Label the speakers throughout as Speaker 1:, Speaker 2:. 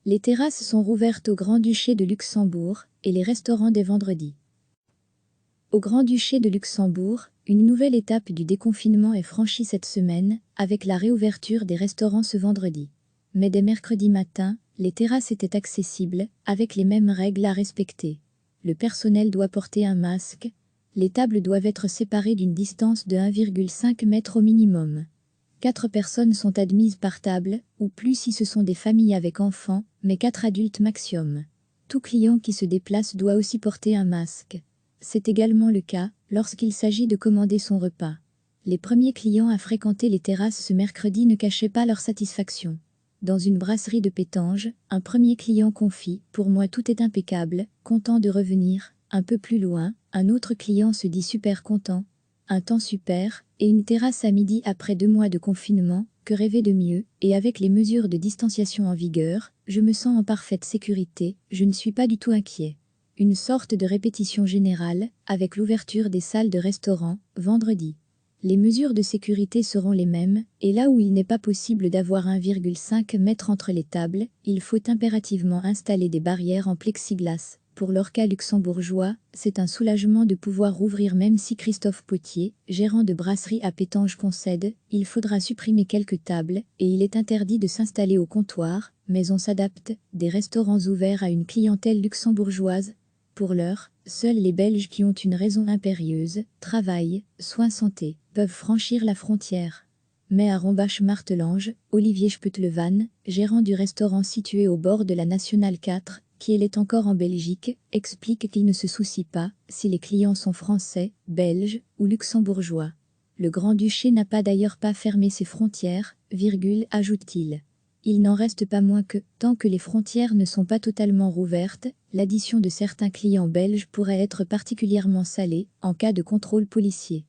Speaker 1: Les terrasses sont rouvertes au Grand-Duché de Luxembourg et les restaurants dès vendredi. Au Grand-Duché de Luxembourg, une nouvelle étape du déconfinement est franchie cette semaine, avec la réouverture des restaurants ce vendredi. Mais dès mercredi matin, les terrasses étaient accessibles, avec les mêmes règles à respecter. Le personnel doit porter un masque. Les tables doivent être séparées d'une distance de 1,5 m au minimum. 4 personnes sont admises par table, ou plus si ce sont des familles avec enfants, mais 4 adultes maximum. Tout client qui se déplace doit aussi porter un masque. C'est également le cas lorsqu'il s'agit de commander son repas. Les premiers clients à fréquenter les terrasses ce mercredi ne cachaient pas leur satisfaction. Dans une brasserie de Pétange, un premier client confie « Pour moi tout est impeccable, content de revenir ». Un peu plus loin, un autre client se dit super content. Un temps super, et une terrasse à midi après 2 mois de confinement, que rêver de mieux, et avec les mesures de distanciation en vigueur, je me sens en parfaite sécurité, je ne suis pas du tout inquiet. Une sorte de répétition générale, avec l'ouverture des salles de restaurant, vendredi. Les mesures de sécurité seront les mêmes, et là où il n'est pas possible d'avoir 1,5 m entre les tables, il faut impérativement installer des barrières en plexiglas. Pour leur cas luxembourgeois, c'est un soulagement de pouvoir rouvrir même si Christophe Potier, gérant de brasserie à Pétange concède, il faudra supprimer quelques tables, et il est interdit de s'installer au comptoir, mais on s'adapte, des restaurants ouverts à une clientèle luxembourgeoise. Pour l'heure, seuls les Belges qui ont une raison impérieuse, travail, soins santé, peuvent franchir la frontière. Mais à Rombach-Martelange, Olivier Sputlevan, gérant du restaurant situé au bord de la Nationale 4, qui est encore en Belgique, explique qu'il ne se soucie pas si les clients sont français, belges ou luxembourgeois. Le Grand-Duché n'a d'ailleurs pas fermé ses frontières, ajoute-t-il. Il n'en reste pas moins que, tant que les frontières ne sont pas totalement rouvertes, l'addition de certains clients belges pourrait être particulièrement salée en cas de contrôle policier.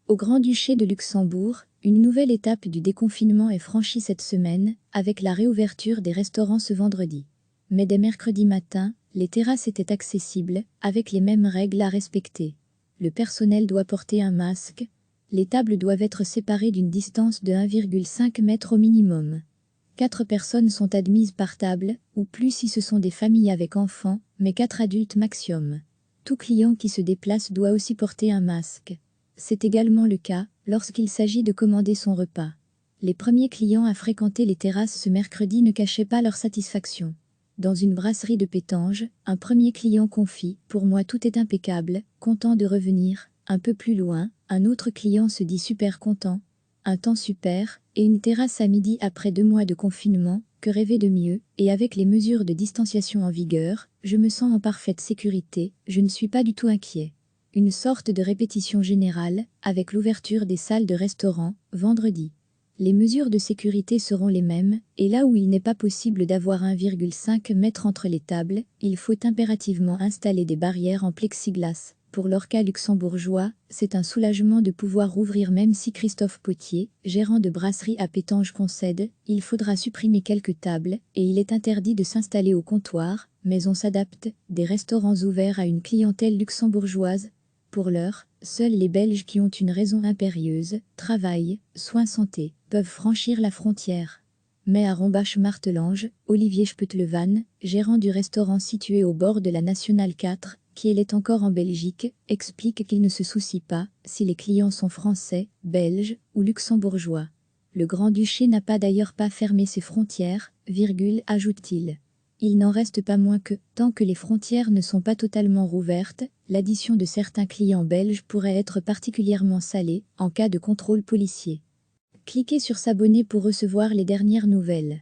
Speaker 1: Au Grand-Duché de Luxembourg, une nouvelle étape du déconfinement est franchie cette semaine, avec la réouverture des restaurants ce vendredi. Mais dès mercredi matin, les terrasses étaient accessibles, avec les mêmes règles à respecter. Le personnel doit porter un masque. Les tables doivent être séparées d'une distance de 1,5 m au minimum. 4 personnes sont admises par table, ou plus si ce sont des familles avec enfants, mais 4 adultes maximum. Tout client qui se déplace doit aussi porter un masque. C'est également le cas lorsqu'il s'agit de commander son repas. Les premiers clients à fréquenter les terrasses ce mercredi ne cachaient pas leur satisfaction. Dans une brasserie de Pétange, un premier client confie « Pour moi tout est impeccable, content de revenir ». Un peu plus loin, un autre client se dit super content. Un temps super, et une terrasse à midi après 2 mois de confinement, que rêver de mieux, et avec les mesures de distanciation en vigueur, je me sens en parfaite sécurité, je ne suis pas du tout inquiet. Une sorte de répétition générale, avec l'ouverture des salles de restaurant, vendredi. Les mesures de sécurité seront les mêmes, et là où il n'est pas possible d'avoir 1,5 m entre les tables, il faut impérativement installer des barrières en plexiglas. Pour leur cas luxembourgeois, c'est un soulagement de pouvoir rouvrir même si Christophe Potier, gérant de brasserie à Pétange concède, il faudra supprimer quelques tables, et il est interdit de s'installer au comptoir, mais on s'adapte, des restaurants ouverts à une clientèle luxembourgeoise. Pour l'heure, seuls les Belges qui ont une raison impérieuse, travail, soins santé, peuvent franchir la frontière. Mais à Rombach-Martelange, Olivier Sputlevan, gérant du restaurant situé au bord de la Nationale 4, qui est encore en Belgique, explique qu'il ne se soucie pas si les clients sont français, belges ou luxembourgeois. Le Grand-Duché n'a d'ailleurs pas fermé ses frontières, ajoute-t-il. Il n'en reste pas moins que, tant que les frontières ne sont pas totalement rouvertes, l'addition de certains clients belges pourrait être particulièrement salée en cas de contrôle policier. Cliquez sur s'abonner pour recevoir les dernières nouvelles.